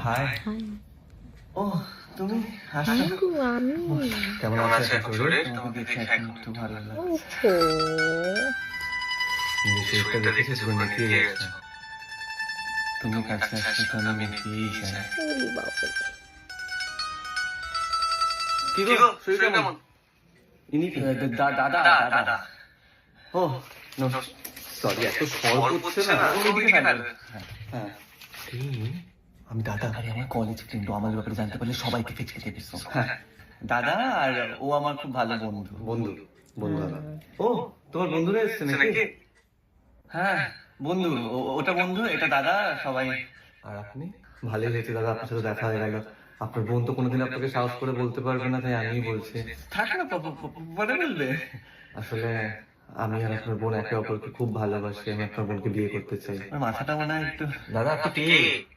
High. High. ও তুমি high হাসছো? গো আমি। কেমন কেমন আছে আছে এখন এখন শরীর? শরীর? তোমাকে দেখে এখন একটু ভালো লাগছে। ওহো। নিজের শরীরটা শরীরটা দেখেছো দেখেছো পুরো পুরো নেতিয়ে নেতিয়ে গেছে। গেছে। তুমি তুমি কাছে কাছে আসলে তো আসলে আমি আমি নেতিয়েই নেতিয়েই যাই। যাই। ওরে বাবা। কি কি গো গো শরীর শরীর কেমন? কেমন? ইনি কি? দাদা দাদা। ও নো সরি, এত স্বর করছে না। ওইদিকে ফেলো। হ্যাঁ আমি দাদা। আরে আমার কলেজ ফ্রেন্ড, আমার ব্যাপারে জানতে পারলে সবাইকে ফেচকে দেবে। হ্যাঁ দাদা, আর ও আমার খুব ভালো বন্ধু। বন্ধু দাদা। ও তোমার বন্ধুরা এসছে নাকি? হ্যাঁ বন্ধু, ওটা বন্ধু, এটা দাদা, সবাই। আর আপনি? ভালোই হয়েছে দাদা, আপনার সাথে দেখা হয়ে গেল। আপনার বোন তো কোনোদিন আপনাকে সাহস করে বলতে পারবে না, তাই আমি বলছি। থাক না, পরে বলবে। আসলে আমি আর আপনার বোন একে অপরকে খুব ভালোবাসি। আমি আপনার বোনকে বিয়ে করতে চাই। মাথাটা মনে হয় একটু। দাদা আপনি কে?